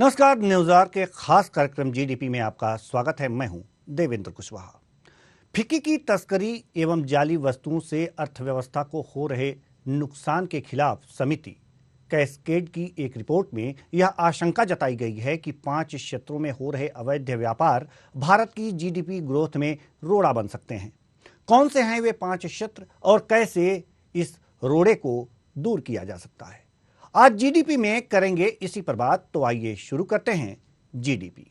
नमस्कार। न्यूज़आवर के खास कार्यक्रम जीडीपी में आपका स्वागत है। मैं हूं देवेंद्र कुशवाहा। फिक्की की तस्करी एवं जाली वस्तुओं से अर्थव्यवस्था को हो रहे नुकसान के खिलाफ समिति कैस्केड की एक रिपोर्ट में यह आशंका जताई गई है कि 5 क्षेत्रों में हो रहे अवैध व्यापार भारत की जीडीपी ग्रोथ में रोड़ा बन सकते हैं। कौन से हैं वे 5 क्षेत्र और कैसे इस रोड़े को दूर किया जा सकता है, आज जीडीपी में करेंगे इसी पर बात। तो आइए शुरू करते हैं जीडीपी।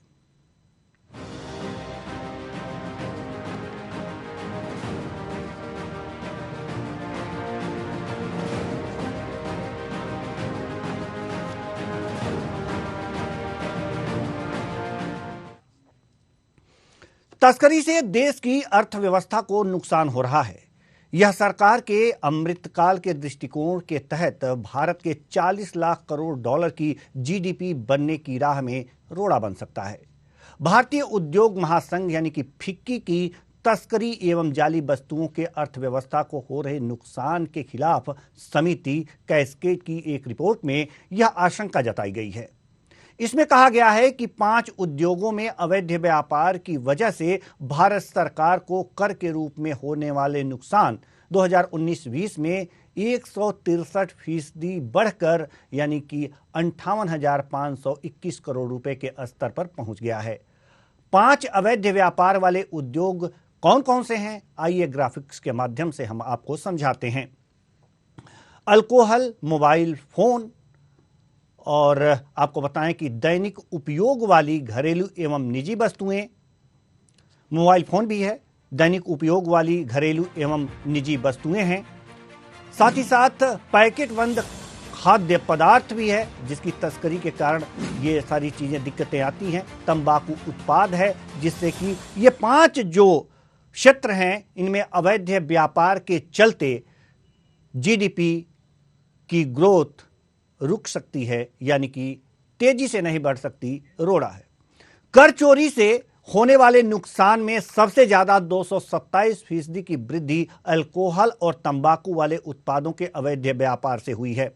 तस्करी से देश की अर्थव्यवस्था को नुकसान हो रहा है। यह सरकार के अमृतकाल के दृष्टिकोण के तहत भारत के 40 लाख करोड़ डॉलर की जीडीपी बनने की राह में रोड़ा बन सकता है। भारतीय उद्योग महासंघ यानी कि फिक्की की तस्करी एवं जाली वस्तुओं के अर्थव्यवस्था को हो रहे नुकसान के खिलाफ समिति कैस्केड की एक रिपोर्ट में यह आशंका जताई गई है। इसमें कहा गया है कि 5 उद्योगों में अवैध व्यापार की वजह से भारत सरकार को कर के रूप में होने वाले नुकसान 2019-20 में 163% बढ़कर यानी कि 58,521 करोड़ रुपए के स्तर पर पहुंच गया है। 5 अवैध व्यापार वाले उद्योग कौन कौन से हैं, आइए ग्राफिक्स के माध्यम से हम आपको समझाते हैं। अल्कोहल, मोबाइल फोन, और आपको बताएं कि दैनिक उपयोग वाली घरेलू एवं निजी वस्तुएं, मोबाइल फोन भी है, दैनिक उपयोग वाली घरेलू एवं निजी वस्तुएं हैं। साथ ही साथ पैकेट बंद खाद्य पदार्थ भी है जिसकी तस्करी के कारण ये सारी चीजें दिक्कतें आती हैं। तंबाकू उत्पाद है, जिससे कि ये 5 जो क्षेत्र हैं इनमें अवैध व्यापार के चलते जीडीपी की ग्रोथ रुक सकती है, यानी कि तेजी से नहीं बढ़ सकती, रोड़ा है। कर चोरी से होने वाले नुकसान में सबसे ज्यादा 227% की वृद्धि अल्कोहल और तंबाकू वाले उत्पादों के अवैध व्यापार से हुई है।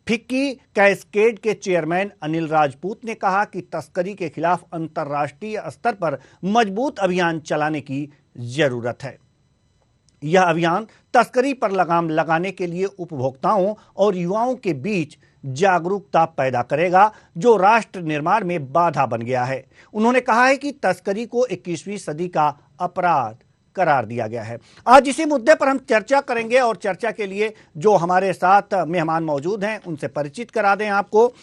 फिक्की कैस्केड के चेयरमैन अनिल राजपूत ने कहा कि तस्करी के खिलाफ अंतर्राष्ट्रीय स्तर पर मजबूत अभियान चलाने की जरूरत है। यह अभियान तस्करी पर लगाम लगाने के लिए उपभोक्ताओं और युवाओं के बीच जागरूकता पैदा करेगा, जो राष्ट्र निर्माण में बाधा बन गया है। उन्होंने कहा है कि तस्करी को 21वीं सदी का अपराध करार दिया गया है। आज इसी मुद्दे पर हम चर्चा करेंगे और चर्चा के लिए जो हमारे साथ मेहमान मौजूद हैं उनसे परिचित करा दें आपको।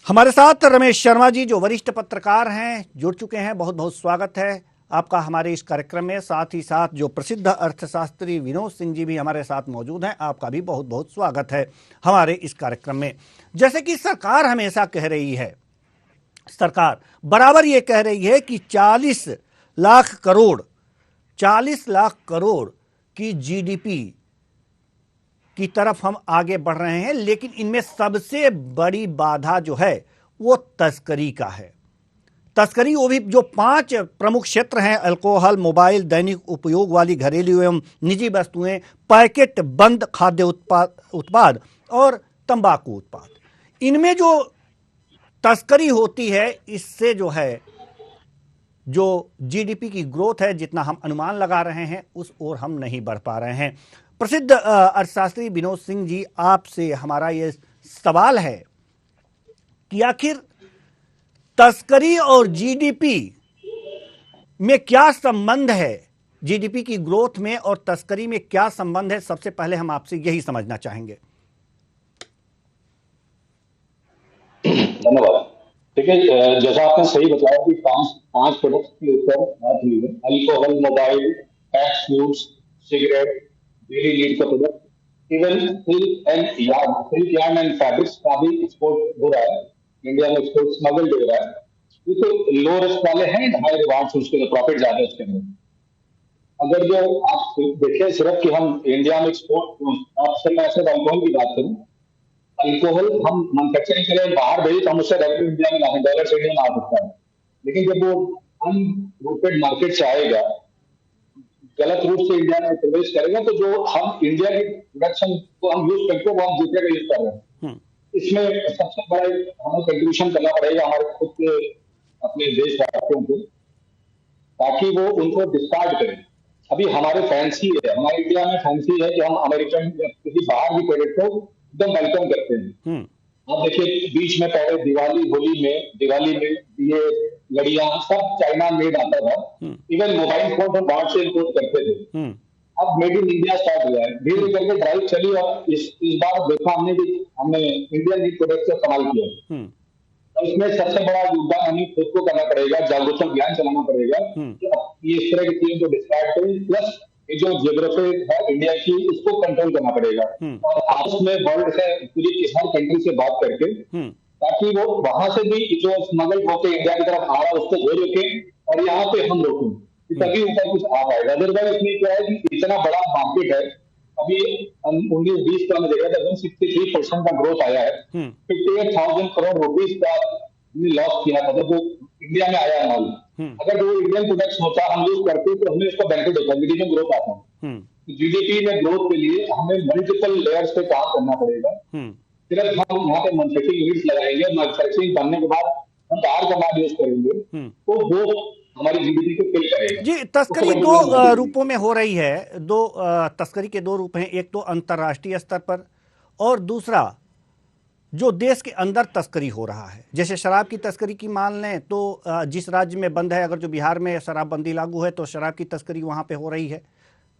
हमारे साथ रमेश शर्मा जी जो वरिष्ठ पत्रकार हैं जुड़ चुके हैं, बहुत बहुत स्वागत है आपका हमारे इस कार्यक्रम में। साथ ही साथ जो प्रसिद्ध अर्थशास्त्री विनोद सिंह जी भी हमारे साथ मौजूद हैं, आपका भी बहुत बहुत स्वागत है हमारे इस कार्यक्रम में। जैसे कि सरकार हमेशा कह रही है, सरकार बराबर ये कह रही है कि 40 लाख करोड़ की जीडीपी की तरफ हम आगे बढ़ रहे हैं, लेकिन इनमें सबसे बड़ी बाधा जो है वो तस्करी का है। तस्करी, वो भी जो 5 प्रमुख क्षेत्र हैं, अल्कोहल, मोबाइल, दैनिक उपयोग वाली घरेलू एवं निजी वस्तुएं, पैकेट बंद खाद्य उत्पाद और तंबाकू उत्पाद, इनमें जो तस्करी होती है इससे जो है जो जीडीपी की ग्रोथ है, जितना हम अनुमान लगा रहे हैं उस ओर हम नहीं बढ़ पा रहे हैं। प्रसिद्ध अर्थशास्त्री विनोद सिंह जी, आपसे हमारा ये सवाल है कि आखिर तस्करी और जीडीपी में क्या संबंध है, जीडीपी की ग्रोथ में और तस्करी में क्या संबंध है? सबसे पहले हम आपसे यही समझना चाहेंगे। धन्यवाद। ठीक है, जैसा आपने सही बताया कि पांच प्रोडक्ट्स के ऊपर बात हुई है। Alcohol, mobile, packed foods, cigarette, daily need का product, even silk yarn and fabrics का भी एक्सपोर्ट हो रहा है। इंडिया में एक्सपोर्ट स्मगल्ड हो रहा है। ये तो लो रिस्क वाले हैं, हाई रिवार्ड्स, उसके प्रॉफिट ज्यादा है उसके अंदर। अगर जो आप देखें सिर्फ कि हम इंडिया में एक्सपोर्ट, आपसे मैं सिर्फ अल्कोहल की बात करूं, अल्कोहल हम मैन्युफैक्चरिंग के लिए बाहर भेजे तो हम उससे रेवेन्यू इंडिया में लाएं, डॉलर से इंडिया में आ सकता है। लेकिन जब वो अनरूटेड मार्केट से आएगा, गलत रूट से इंडिया में प्रवेश करेगा, तो जो हम इंडिया की प्रोडक्शन को हम यूज करते हैं वो हम दूसरे का यूज कर रहे हैं। इसमें सबसे बड़ा हमें कंट्रीब्यूशन करना पड़ेगा हमारे खुद के अपने देशवासियों को, ताकि वो उनको डिस्कार्ड करें। अभी हमारे फैंसी है, हमारे इंडिया में फैंसी है कि हम अमेरिकन या किसी बाहर भी प्रोडक्ट को एकदम वेलकम करते हैं। आप देखिए बीच में पहले दिवाली में ये लड़ियां सब चाइना मेड आता था। इवन मोबाइल फोन हम बाहर से इम्पोर्ट करते थे। अब मेड इन इंडिया स्टार्ट हुआ है, धीरे करके ड्राइव चली और इस बार देखा हमने कि हमने इंडियन मेड प्रोडक्ट से इस्तेमाल किया। तो इसमें सबसे बड़ा योगदान हमें खुद को करना पड़ेगा, जागरूकता अभियान चलाना पड़ेगा कि ये इस तरह की चीजों को डिस्क्राइब करें। प्लस ये जो जियोग्राफी है इंडिया की, इसको कंट्रोल करना पड़ेगा और आपस में वर्ल्ड से पूरी किसान कंट्री से बात करके, ताकि वो वहां से भी जो स्मगल होकर इंडिया की तरफ आ रहा है उसको वो रोके और यहाँ पे हम रोकें, तभी ऊपर कुछ आ पाएगा। अदरवाइज इसमें क्या है कि इतना बड़ा मार्केट है, अभी 19-20 का मैं देखा था 163% का ग्रोथ आया है। 58,000 करोड़ रुपीज का लॉस किया था तो इंडिया में आया है माल। अगर जो इंडियन प्रोडक्ट्स होता हम यूज करते तो हमें उसका बेनिफिट होता, जीडीपी में ग्रोथ आता है। जीडीपी में ग्रोथ के लिए हमें मल्टीपल लेयर्स पे काम करना पड़ेगा। सिर्फ हम यहाँ पे मैन्युफैक्चरिंग यूनिट्स लगाएंगे, मैन्युफैक्चरिंग बनने के बाद हम बाहर का माल यूज करेंगे तो वो हमारी जीडीपी को फिल करेगा। जी, तस्करी दो रूपों में हो रही है। तस्करी के दो रूप हैं, एक तो अंतर्राष्ट्रीय स्तर पर और दूसरा जो देश के अंदर तस्करी हो रहा है। जैसे शराब की तस्करी की मान लें तो जिस राज्य में बंद है, अगर जो बिहार में शराबबंदी लागू है तो शराब की तस्करी वहाँ पे हो रही है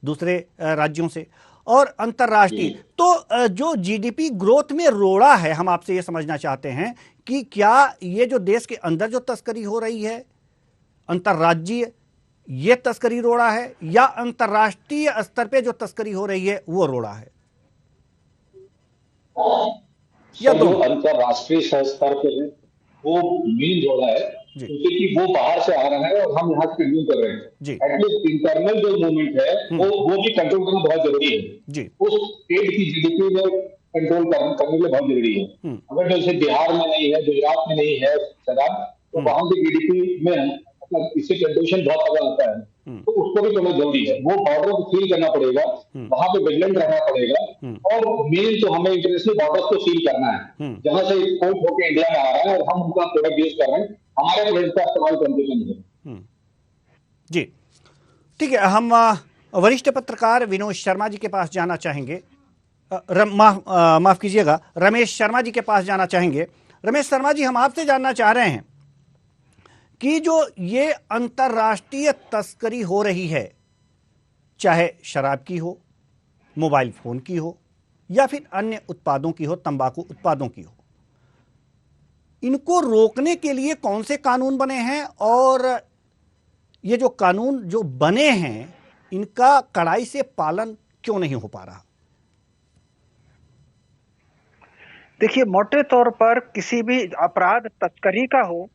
दूसरे राज्यों से। और अंतर्राष्ट्रीय तो जो जीडीपी ग्रोथ में रोड़ा है, हम आपसे ये समझना चाहते हैं कि क्या ये जो देश के अंदर जो तस्करी हो रही है अंतर्राज्यीय ये तस्करी रोड़ा है या अंतर्राष्ट्रीय स्तर पे जो तस्करी हो रही है वो रोड़ा है, या जो अंतर्राष्ट्रीय स्तर पे है वो मेन रोड़ा है, क्योंकि वो बाहर से आ रहा है और हम यहाँ से कंज्यूम कर रहे हैं। एटलीस्ट इंटरनल जो मूवमेंट है वो भी कंट्रोल करना बहुत जरूरी है। उस स्टेट की जीडीपी में कंट्रोल करने के लिए बहुत जरूरी है। अगर जैसे बिहार में नहीं है, गुजरात में नहीं है शराब, तो वहां की जीडीपी में इससे कंट्रीब्यूशन बहुत ज्यादा आता है, तो उसको भी करना जरूरी है। वो बॉर्डर को सील करना पड़ेगा, वहां पे विजिलेंट रहना पड़ेगा और मेन तो हमें इंटरनेशनल बॉर्डर्स को सील करना है जहां से एक्सपोर्ट होकर इंडिया में आ रहा है और हम उनका प्रोडक्ट यूज कर रहे हैं, हमारे प्रोडक्ट का इस्तेमाल करते हैं। जी ठीक है, हम वरिष्ठ पत्रकार विनोद शर्मा जी के पास जाना चाहेंगे। माफ कीजिएगा, रमेश शर्मा जी के पास जाना चाहेंगे। रमेश शर्मा जी, हम आपसे जानना चाह रहे हैं कि जो ये अंतर्राष्ट्रीय तस्करी हो रही है, चाहे शराब की हो, मोबाइल फोन की हो या फिर अन्य उत्पादों की हो, तंबाकू उत्पादों की हो, इनको रोकने के लिए कौन से कानून बने हैं और ये जो कानून जो बने हैं इनका कड़ाई से पालन क्यों नहीं हो पा रहा? देखिए, मोटे तौर पर किसी भी अपराध, तस्करी का हो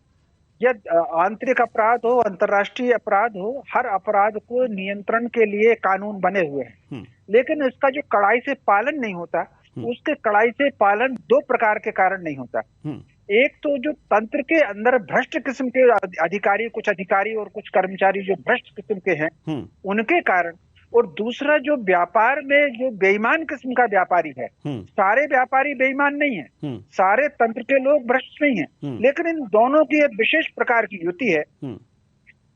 या आंतरिक अपराध हो, अंतर्राष्ट्रीय अपराध हो, हर अपराध को नियंत्रण के लिए कानून बने हुए हैं। लेकिन इसका जो कड़ाई से पालन नहीं होता, उसके कड़ाई से पालन दो प्रकार के कारण नहीं होता। एक तो जो तंत्र के अंदर भ्रष्ट किस्म के अधिकारी, कुछ अधिकारी और कुछ कर्मचारी जो भ्रष्ट किस्म के हैं उनके कारण, और दूसरा जो व्यापार में जो बेईमान किस्म का व्यापारी है। सारे व्यापारी बेईमान नहीं है, सारे तंत्र के लोग भ्रष्ट नहीं है, लेकिन इन दोनों की एक विशेष प्रकार की युति है।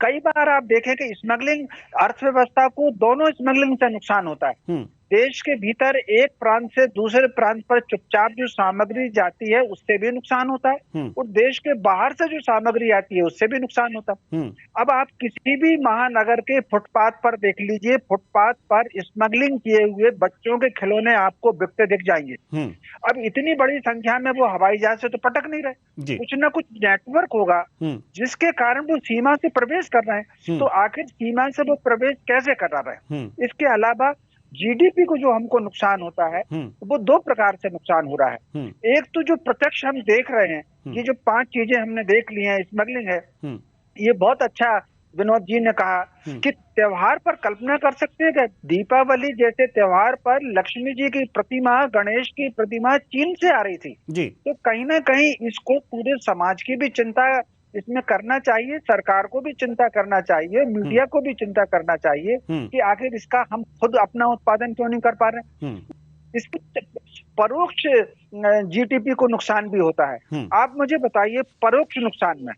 कई बार आप देखें कि स्मगलिंग अर्थव्यवस्था को, दोनों स्मगलिंग से नुकसान होता है। देश के भीतर एक प्रांत से दूसरे प्रांत पर चुपचाप जो सामग्री जाती है उससे भी नुकसान होता है और देश के बाहर से जो सामग्री आती है उससे भी नुकसान होता है। अब आप किसी भी महानगर के फुटपाथ पर देख लीजिए, फुटपाथ पर स्मगलिंग किए हुए बच्चों के खिलौने आपको बिकते दिख जाएंगे। अब इतनी बड़ी संख्या में वो हवाई जहाज से तो पटक नहीं रहे, कुछ ना कुछ नेटवर्क होगा जिसके कारण वो सीमा से प्रवेश कर रहे हैं। तो आखिर सीमा से वो प्रवेश कैसे कर रहे हैं? इसके अलावा जीडीपी को जो हमको नुकसान होता है वो दो प्रकार से नुकसान हो रहा है। एक तो जो प्रत्यक्ष हम देख रहे हैं, ये जो 5 चीजें हमने देख ली हैं, स्मगलिंग है, ये बहुत अच्छा विनोद जी ने कहा कि त्योहार पर कल्पना कर सकते हैं कि दीपावली जैसे त्योहार पर लक्ष्मी जी की प्रतिमा, गणेश की प्रतिमा चीन से आ रही थी तो कहीं ना कहीं इसको पूरे समाज की भी चिंता इसमें करना चाहिए, सरकार को भी चिंता करना चाहिए, मीडिया को भी चिंता करना चाहिए कि आखिर इसका हम खुद अपना उत्पादन क्यों नहीं कर पा रहे हैं। इसकी परोक्ष जीडीपी को नुकसान भी होता है। आप मुझे बताइए, परोक्ष नुकसान में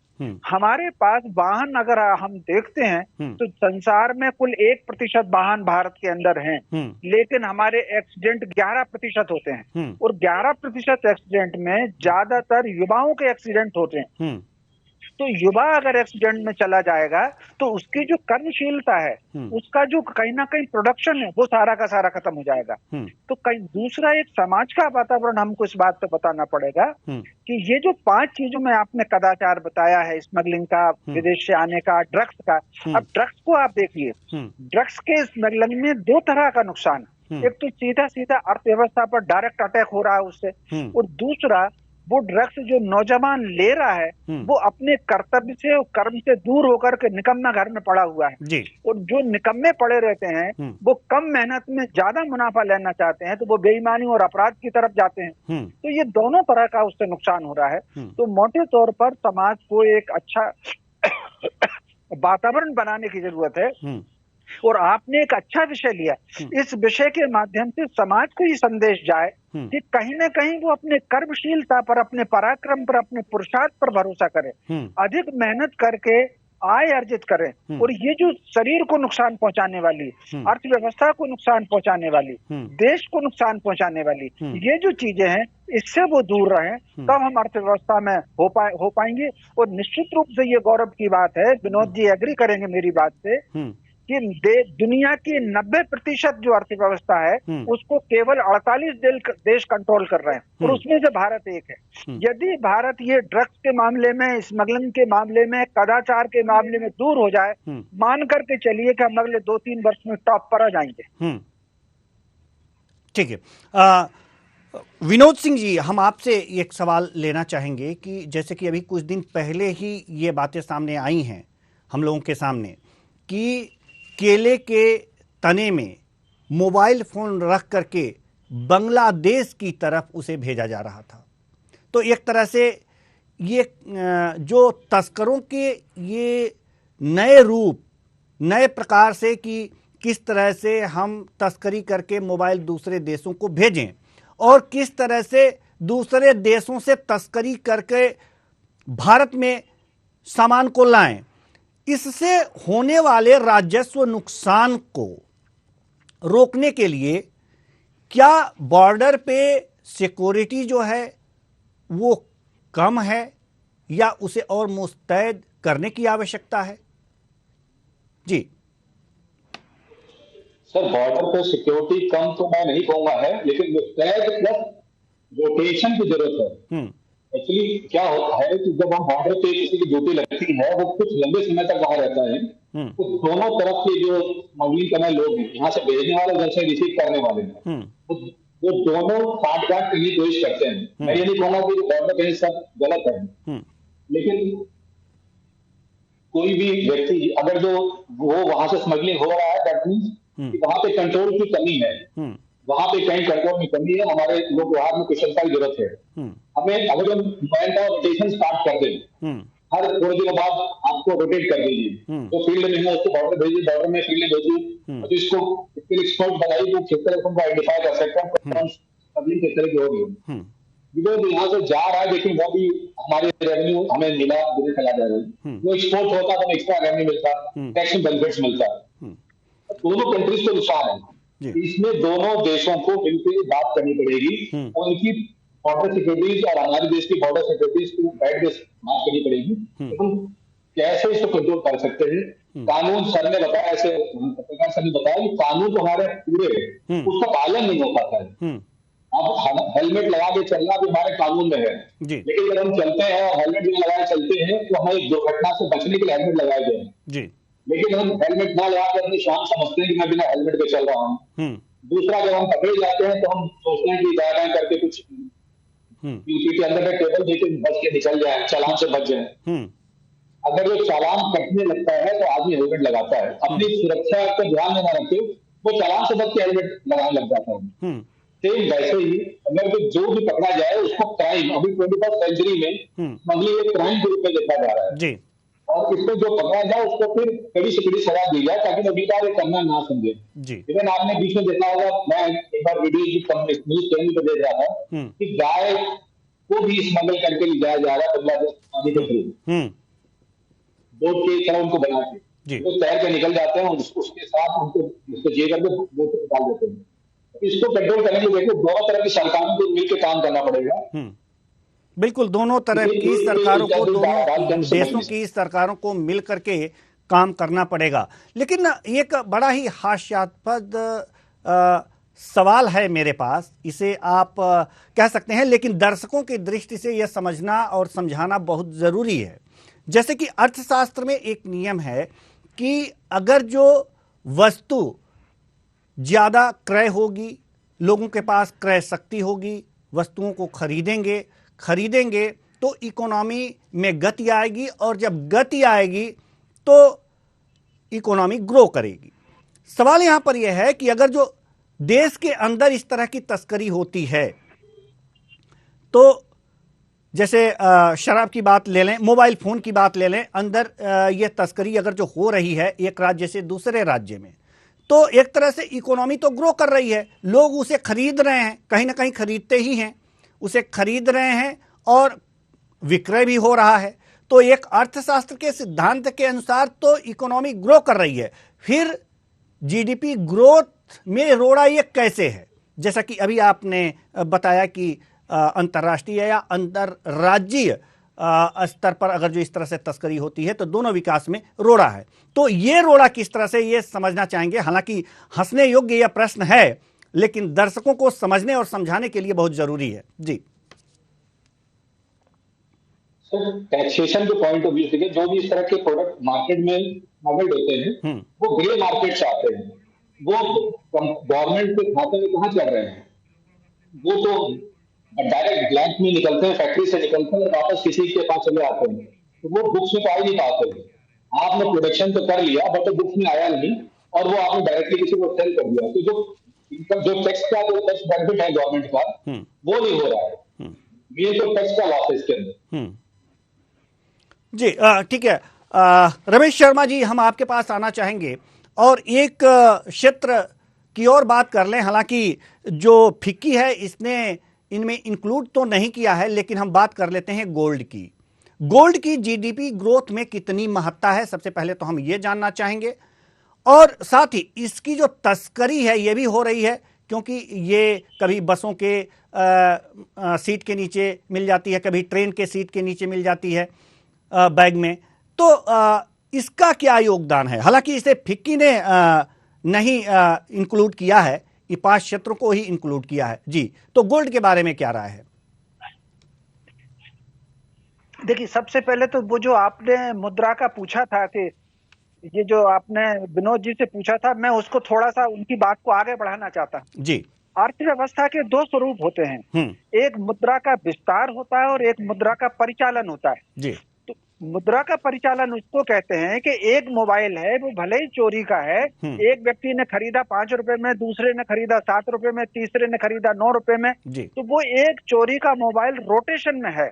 हमारे पास वाहन अगर हम देखते हैं तो संसार में कुल 1% वाहन भारत के अंदर हैं, लेकिन हमारे एक्सीडेंट 11% होते हैं, और 11% एक्सीडेंट में ज्यादातर युवाओं के एक्सीडेंट होते हैं। तो युवा अगर एक्सीडेंट में चला जाएगा तो उसकी जो कर्मशीलता है, उसका जो कहीं ना कहीं प्रोडक्शन है, वो सारा का सारा खत्म हो जाएगा। तो कहीं दूसरा एक समाज का वातावरण हमको इस बात पे बताना पड़ेगा कि ये जो 5 चीजों में आपने कदाचार बताया है, स्मगलिंग का, विदेश से आने का, ड्रग्स का। अब ड्रग्स को आप देखिए, ड्रग्स के स्मगलिंग में 2 तरह का नुकसान, एक तो सीधा सीधा अर्थव्यवस्था पर डायरेक्ट अटैक हो रहा है उससे, और दूसरा वो ड्रग्स जो नौजवान ले रहा है वो अपने कर्तव्य से और कर्म से दूर होकर के निकम्मा घर में पड़ा हुआ है जी। और जो निकम्मे पड़े रहते हैं वो कम मेहनत में ज्यादा मुनाफा लेना चाहते हैं, तो वो बेईमानी और अपराध की तरफ जाते हैं। तो ये दोनों तरह का उससे नुकसान हो रहा है। तो मोटे तौर पर समाज को एक अच्छा वातावरण बनाने की जरूरत है, और आपने एक अच्छा विषय लिया। इस विषय के माध्यम से समाज को ये संदेश जाए कि कहीं ना कहीं वो अपने कर्मशीलता पर, अपने पराक्रम पर, अपने पुरुषार्थ पर भरोसा करें, अधिक मेहनत करके आय अर्जित करें, और ये जो शरीर को नुकसान पहुंचाने वाली, अर्थव्यवस्था को नुकसान पहुंचाने वाली, देश को नुकसान पहुंचाने वाली ये जो चीजें हैं, इससे वो दूर रहें, तब हम अर्थव्यवस्था में हो पाएंगे। और निश्चित रूप से ये गौरव की बात है, विनोद जी एग्री करेंगे मेरी बात से, कि दुनिया की 90% जो अर्थव्यवस्था है उसको केवल 48 देश कंट्रोल कर रहे हैं, और उसमें से भारत एक है। यदि भारत ये ड्रग्स के मामले में, स्मगलिंग के मामले में, कदाचार के मामले में दूर हो जाए, मान करके चलिए कि हम अगले 2-3 वर्ष में टॉप पर आ जाएंगे। ठीक है। विनोद सिंह जी, हम आपसे एक सवाल लेना चाहेंगे कि जैसे कि अभी कुछ दिन पहले ही ये बातें सामने आई हैं हम लोगों के सामने कि केले के तने में मोबाइल फोन रख करके बांग्लादेश की तरफ उसे भेजा जा रहा था। तो एक तरह से ये जो तस्करों के ये नए रूप, नए प्रकार से कि किस तरह से हम तस्करी करके मोबाइल दूसरे देशों को भेजें और किस तरह से दूसरे देशों से तस्करी करके भारत में सामान को लाएं, इससे होने वाले राजस्व नुकसान को रोकने के लिए क्या बॉर्डर पे सिक्योरिटी जो है वो कम है या उसे और मुस्तैद करने की आवश्यकता है? जी सर, बॉर्डर पे सिक्योरिटी कम तो मैं नहीं कहूंगा है, लेकिन मुस्तैद प्लस रोटेशन की जरूरत है। एक्चुअली क्या होता है कि जब हम बॉर्डर पे किसी की ड्यूटी लगती है, वो कुछ लंबे समय तक वहां रहता है, तो दोनों तरफ के जो स्मगलिंग करने लोग हैं, यहाँ से भेजने वाले, उधर से रिसीव करने वाले हैं, वो दोनों काट-काट करने की कोशिश करते हैं। मैं ये नहीं कहूंगा कि बॉर्डर पे सब गलत है, लेकिन कोई भी व्यक्ति अगर जो वो वहां से स्मगलिंग हो रहा है, दैट मींस वहां पे कंट्रोल की कमी है, वहां पे कहीं कंट्रोल की कमी है, हमारे लोग व्यवहार में कुशलता की जरूरत है। हमें अगर हम मैन पावर रोटेशन स्टार्ट कर दें, हर थोड़े दिनों बाद आपको रोटेट कर दीजिए, तो फील्ड में है उसको बॉर्डर भेजिए, बॉर्डर में फील्ड में भेजिए, तो इसको एक्सपर्ट बनाइए जो किस तरह से आइडेंटिफाई कर सकते हैं स्मगलिंग किस तरह की होगी। जो यहाँ से जा रहा है, लेकिन वो भी हमारे रेवेन्यू हमें मिला बिना चला जा रहा है, वो एक्सपोर्ट होता तो एक्स्ट्रा रेवेन्यू मिलता, टैक्स बेनिफिट्स मिलता, दोनों कंट्रीज को नुकसान है। इसमें दोनों देशों को मिलकर बात करनी पड़ेगी, उनकी बॉर्डर सिक्योरिटीज और हमारे देश की बॉर्डर सिक्योरिटीज को बैठ के बात करनी पड़ेगी, तो हम कैसे इसको कंट्रोल कर सकते हैं। कानून सर ने बताया, ऐसे पत्रकार सर ने बताया कि कानून तो हमारे पूरे उसका पालन नहीं हो पाता है। अब हेलमेट लगा के चलना भी हमारे कानून में है, लेकिन जब हम चलते हैं और हेलमेट भी लगाए चलते हैं तो हमें दुर्घटना से बचने के लिए हेलमेट लगाए गए हैं, लेकिन हम हेलमेट ना लगा कर अपनी शान समझते हैं कि मैं बिना हेलमेट के चल रहा हूँ। दूसरा, जब हम पकड़े जाते हैं तो हम सोचते हैं कि दाएं करके कुछ यूपी के अंदर टेबल देके बच के निकल जाए, चालान से बच जाए। अगर वो चालान कटने लगता है तो आदमी हेलमेट लगाता है, अपनी सुरक्षा को ध्यान में न रखे वो चालान से बच के हेलमेट लगाने लग जाता है। सेम वैसे ही अगर जो भी पकड़ा जाए उसको क्राइम, अभी 21st सेंचुरी में स्मगलिंग एक क्राइम के रूप में देखा जा रहा है, और इसको जो पकड़ा जाए उसको फिर कड़ी से कड़ी सजा दी जाए, ताकि अगली बार ये करना ना समझे। जी। इवन आपने बीच में देखा होगा, मैं एक बार वीडियो न्यूज चैनल पर देख रहा था कि गाय को भी स्मगल करके ले जाया जा रहा है बांग्लादेश पानी के थ्रू, बोट की तरह उनको बना के वो तैर के निकल जाते हैं, उसके साथ उसको जे करके बोट में डाल देते हैं। इसको कंट्रोल करने के लिए देखो दोनों तरह की सरकारों को मिलकर काम करना पड़ेगा। बिल्कुल, दोनों तरह की सरकारों को, दोनों देशों की सरकारों को मिल करके काम करना पड़ेगा। लेकिन एक बड़ा ही हास्यास्पद सवाल है मेरे पास, इसे आप कह सकते हैं, लेकिन दर्शकों की दृष्टि से यह समझना और समझाना बहुत जरूरी है। जैसे कि अर्थशास्त्र में एक नियम है कि अगर जो वस्तु ज्यादा क्रय होगी, लोगों के पास क्रय शक्ति होगी, वस्तुओं को खरीदेंगे तो इकोनॉमी में गति आएगी, और जब गति आएगी तो इकोनॉमी ग्रो करेगी। सवाल यहां पर यह है कि अगर जो देश के अंदर इस तरह की तस्करी होती है, तो जैसे शराब की बात ले लें, मोबाइल फोन की बात ले लें, अंदर यह तस्करी अगर जो हो रही है एक राज्य से दूसरे राज्य में, तो एक तरह से इकोनॉमी तो ग्रो कर रही है, लोग उसे खरीद रहे हैं, कहीं ना कहीं खरीदते ही हैं, उसे खरीद रहे हैं और विक्रय भी हो रहा है। तो एक अर्थशास्त्र के सिद्धांत के अनुसार तो इकोनॉमी ग्रो कर रही है। फिर जीडीपी ग्रोथ में रोड़ा ये कैसे है? जैसा कि अभी आपने बताया कि अंतर्राष्ट्रीय या अंतरराज्यीय स्तर पर अगर जो इस तरह से तस्करी होती है तो दोनों विकास में रोड़ा है। तो ये रोड़ा किस तरह से, ये समझना चाहेंगे। हालांकि हंसने योग्य यह प्रश्न है, लेकिन दर्शकों को समझने और समझाने के लिए बहुत जरूरी है। जी सर, टैक्सेशन के पॉइंट ऑफ व्यू से जो भी इस तरह के प्रोडक्ट मार्केट में स्मगल्ड होते हैं वो ग्रे मार्केट से आते हैं, वो गवर्नमेंट के खाते में कहाँ चल रहे हैं? वो तो डायरेक्ट ब्लैंक में निकलते हैं, फैक्ट्री से निकलते हैं और वापस किसी के पास चले आते हैं, तो वो बुक्स में तो आ ही नहीं पाते। आपने प्रोडक्शन तो कर लिया बट बुक्स में आया नहीं, और वो आपने डायरेक्टली किसी को सेल कर दिया, तो जो टैक्स का जो टैक्स बेनिफिट है गवर्नमेंट का वो नहीं हो रहा है। ये तो टैक्स का लॉस है इसके अंदर। जी ठीक है। रमेश शर्मा जी, हम आपके पास आना चाहेंगे और एक क्षेत्र की और बात कर लें। हालांकि जो फिक्की है इसने इनमें इंक्लूड तो नहीं किया है, लेकिन हम बात कर लेते हैं गोल्ड की। गोल्ड की जीडीपी ग्रोथ में कितनी महत्ता है, सबसे पहले तो हम ये जानना चाहेंगे। और साथ ही इसकी जो तस्करी है ये भी हो रही है, क्योंकि ये कभी बसों के सीट के नीचे मिल जाती है, कभी ट्रेन के सीट के नीचे मिल जाती है बैग में। तो इसका क्या योगदान है? हालांकि इसे फिक्की ने नहीं इंक्लूड किया है, ये 5 क्षेत्रों को ही इंक्लूड किया है। जी, तो गोल्ड के बारे में क्या राय है? देखिए, सबसे पहले तो वो जो आपने मुद्रा का पूछा था, कि ये जो आपने विनोद जी से पूछा था, मैं उसको थोड़ा सा उनकी बात को आगे बढ़ाना चाहता हूं। जी, अर्थव्यवस्था के 2 स्वरूप होते हैं, एक मुद्रा का विस्तार होता है और एक मुद्रा का परिचालन होता है। जी, तो मुद्रा का परिचालन उसको कहते हैं कि एक मोबाइल है, वो भले ही चोरी का है, एक व्यक्ति ने खरीदा 5 रुपए में, दूसरे ने खरीदा 7 रुपए में, तीसरे ने खरीदा 9 रुपए में, तो वो एक चोरी का मोबाइल रोटेशन में है,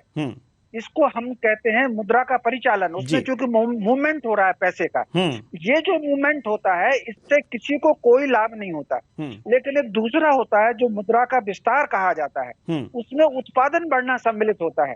इसको हम कहते हैं मुद्रा का परिचालन। उसमें चूंकि मूवमेंट हो रहा है पैसे का, ये जो मूवमेंट होता है इससे किसी को कोई लाभ नहीं होता। लेकिन एक दूसरा होता है जो मुद्रा का विस्तार कहा जाता है, उसमें उत्पादन बढ़ना सम्मिलित होता है।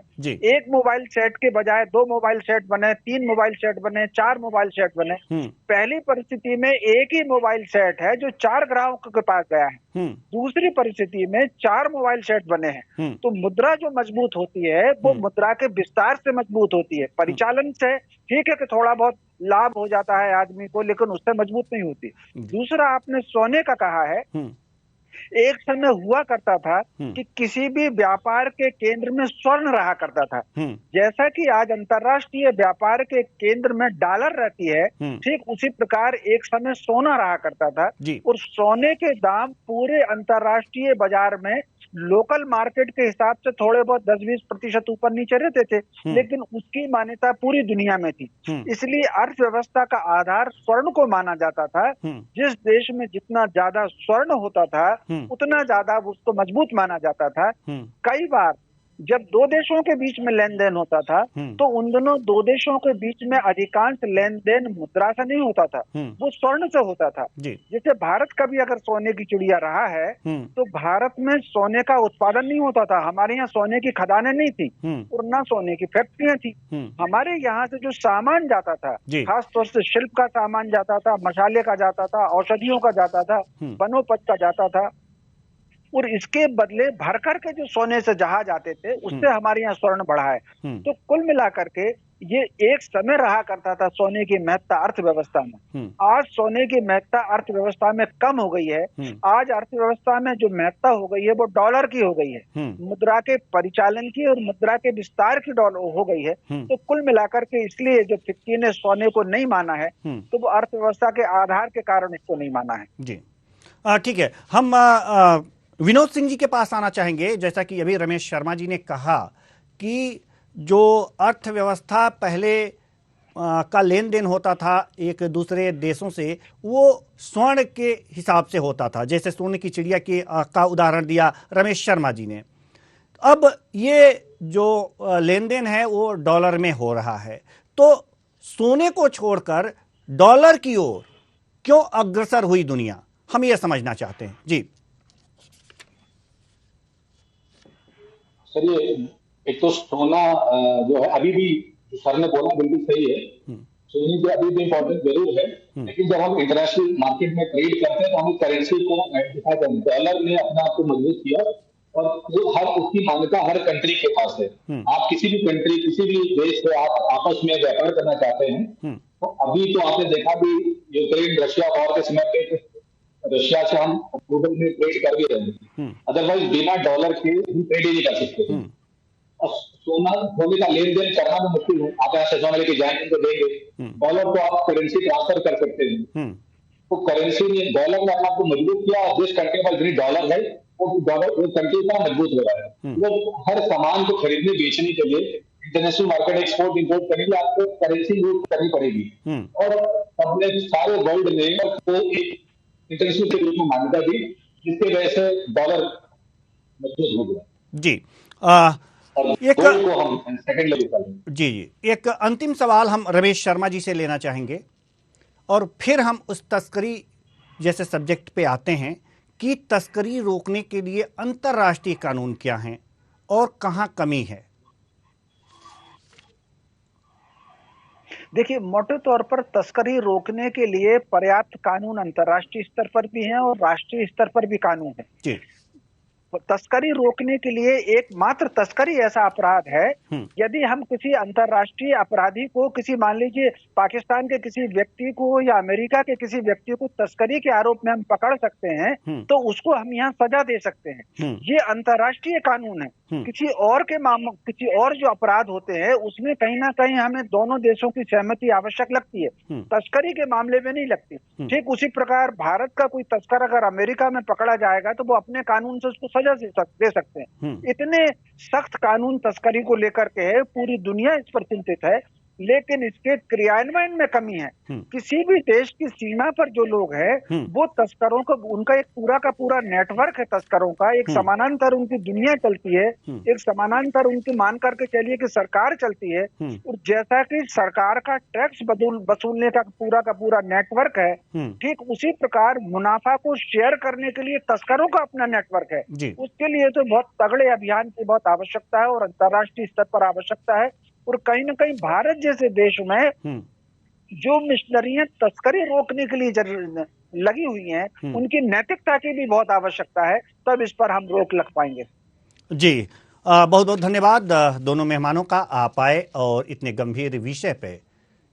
एक मोबाइल सेट के बजाय 2 मोबाइल सेट बने, 3 मोबाइल सेट बने, 4 मोबाइल सेट बने। पहली परिस्थिति में एक ही मोबाइल सेट है जो 4 ग्राहकों के पास गया है, दूसरी परिस्थिति में 4 मोबाइल सेट बने हैं। तो मुद्रा जो मजबूत होती है वो मुद्रा के विस्तार से मजबूत होती है। परिचालन से ठीक है कि थोड़ा बहुत लाभ हो जाता है आदमी को, लेकिन उससे मजबूत नहीं होती। दूसरा, आपने सोने का कहा है, एक समय हुआ करता था कि किसी भी व्यापार के केंद्र में स्वर्ण रहा करता था। जैसा कि आज अंतरराष्ट्रीय व्यापार के केंद्र में डॉलर रहती है, ठीक उसी प्रकार एक समय सोना रहा करता था। और सोने के दाम पूरे अंतरराष्ट्रीय बाजार में लोकल मार्केट के हिसाब से थोड़े बहुत 10-20% ऊपर नीचे रहते थे, लेकिन उसकी मान्यता पूरी दुनिया में थी। इसलिए अर्थव्यवस्था का आधार स्वर्ण को माना जाता था। जिस देश में जितना ज्यादा स्वर्ण होता था उतना ज्यादा उसको मजबूत माना जाता था। कई बार जब दो देशों के बीच में लेन देन होता था तो उन दोनों दो देशों के बीच में अधिकांश लेन देन मुद्रा से नहीं होता था, वो स्वर्ण से होता था। जैसे भारत कभी अगर सोने की चिड़िया रहा है तो भारत में सोने का उत्पादन नहीं होता था, हमारे यहाँ सोने की खदानें नहीं थी और ना सोने की फैक्ट्रियां थी। हमारे यहाँ से जो सामान जाता था, खास तौर से शिल्प का सामान जाता था, मसाले का जाता था, औषधियों का जाता था, वनोपज का जाता था, और इसके बदले भर करके जो सोने से जहाज आते थे उससे हमारे यहाँ स्वर्ण बढ़ा है। तो कुल मिलाकर के ये एक समय रहा करता था सोने की महत्ता अर्थव्यवस्था में। आज सोने की महत्ता अर्थव्यवस्था में कम हो गई है। आज अर्थव्यवस्था में जो महत्ता हो गई है वो डॉलर की हो गई है, मुद्रा के परिचालन की और मुद्रा के विस्तार की डॉलर हो गई है। तो कुल मिलाकर के इसलिए जो फिक्की ने सोने को नहीं माना है तो वो अर्थव्यवस्था के आधार के कारण इसको नहीं माना है। जी ठीक है, हम विनोद सिंह जी के पास आना चाहेंगे। जैसा कि अभी रमेश शर्मा जी ने कहा कि जो अर्थव्यवस्था पहले का लेन देन होता था एक दूसरे देशों से, वो स्वर्ण के हिसाब से होता था, जैसे सोने की चिड़िया का उदाहरण दिया रमेश शर्मा जी ने। अब ये जो लेन देन है वो डॉलर में हो रहा है, तो सोने को छोड़कर डॉलर की ओर क्यों अग्रसर हुई दुनिया, हम ये समझना चाहते हैं। जी सर, ये एक तो सोना जो है अभी भी सर ने बोला बिल्कुल सही है, सोने की अभी भी इम्पोर्टेंस जरूर है, लेकिन जब हम इंटरनेशनल मार्केट में ट्रेड करते हैं तो हमें करेंसी को आइडेंटिफाई करना। डॉलर ने अपने आप को मजबूत किया और हर उसकी मान्यता हर कंट्री के पास है। आप किसी भी कंट्री, किसी भी देश से आप आपस में व्यापार करना चाहते हैं तो अभी तो आपने देखा भी यूक्रेन रशिया वॉर के समय पे रशिया से हम अक्टूबर में ट्रेड कर भी रहे हैं, अदरवाइज बिना डॉलर के हम ट्रेड ही नहीं कर सकते। और सोने का लेन देन करना भी मुश्किल है। आप यहाँ से सोना लेके जाएंगे तो देंगे, डॉलर को आप करेंसी ट्रांसफर कर सकते हैं। तो करेंसी ने, डॉलर ने अपने आपको मजबूत किया और जिस कंट्री पर जितनी डॉलर है वो डॉलर वो कंट्री का मजबूत हो रहा है। तो हर सामान को खरीदने बेचने के लिए इंटरनेशनल मार्केट एक्सपोर्ट इंपोर्ट करने के लिए आपको करेंसी यूज करनी पड़ेगी। और अपने सारे वर्ल्ड में तो एक इंटरनेशनल के रूप में मान्यता दी, जिसकी वजह से डॉलर मजबूत हो गया। जी एक को हम सेकंड लेवल पर जी एक अंतिम सवाल हम रमेश शर्मा जी से लेना चाहेंगे और फिर हम उस तस्करी जैसे सब्जेक्ट पे आते हैं कि तस्करी रोकने के लिए अंतर्राष्ट्रीय कानून क्या हैं और कहां कमी है। देखिए, मोटे तौर पर तस्करी रोकने के लिए पर्याप्त कानून अंतर्राष्ट्रीय स्तर पर भी हैं और राष्ट्रीय स्तर पर भी कानून है। जी तस्करी रोकने के लिए एकमात्र तस्करी ऐसा अपराध है, यदि हम किसी अंतर्राष्ट्रीय अपराधी को, किसी मान लीजिए पाकिस्तान के किसी व्यक्ति को या अमेरिका के किसी व्यक्ति को तस्करी के आरोप में हम पकड़ सकते हैं तो उसको हम यहाँ सजा दे सकते हैं। ये अंतर्राष्ट्रीय कानून है। किसी और जो अपराध होते हैं उसमें कहीं ना कहीं हमें दोनों देशों की सहमति आवश्यक लगती है, तस्करी के मामले में नहीं लगती। ठीक उसी प्रकार भारत का कोई तस्कर अगर अमेरिका में पकड़ा जाएगा तो वो अपने कानून से उसको सजा दे सकते हैं। इतने सख्त कानून तस्करी को लेकर के है, पूरी दुनिया इस पर चिंतित है, लेकिन इसके क्रियान्वयन में कमी है। किसी भी देश की सीमा पर जो लोग हैं वो तस्करों को, उनका एक पूरा का पूरा नेटवर्क है तस्करों का, एक समानांतर उनकी दुनिया चलती है, एक समानांतर उनकी मान करके चलिए कि सरकार चलती है। और जैसा कि सरकार का टैक्स वसूलने का पूरा नेटवर्क है, ठीक उसी प्रकार मुनाफा को शेयर करने के लिए तस्करों का अपना नेटवर्क है। उसके लिए तो बहुत तगड़े अभियान की बहुत आवश्यकता है और अंतर्राष्ट्रीय स्तर पर आवश्यकता है। और कहीं ना कहीं भारत जैसे देश में जो मिशनरियां तस्करी रोकने के लिए लगी हुई हैं, उनकी नैतिकता की भी बहुत आवश्यकता है, तब इस पर हम रोक लग पाएंगे। जी बहुत बहुत धन्यवाद दोनों मेहमानों का, आप आए और इतने गंभीर विषय पे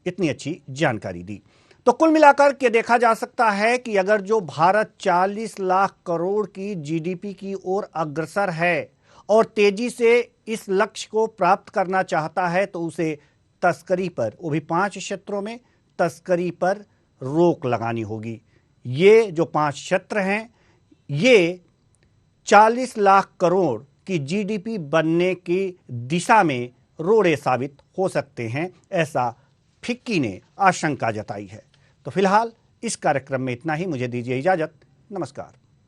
इतनी अच्छी जानकारी दी। तो कुल मिलाकर के देखा जा सकता है कि अगर जो भारत 40 लाख करोड़ की जीडीपी की ओर अग्रसर है और तेजी से इस लक्ष्य को प्राप्त करना चाहता है तो उसे तस्करी पर, वो भी 5 क्षेत्रों में तस्करी पर रोक लगानी होगी। ये जो 5 क्षेत्र हैं ये 40 लाख करोड़ की जीडीपी बनने की दिशा में रोड़े साबित हो सकते हैं, ऐसा फिक्की ने आशंका जताई है। तो फिलहाल इस कार्यक्रम में इतना ही, मुझे दीजिए इजाजत, नमस्कार।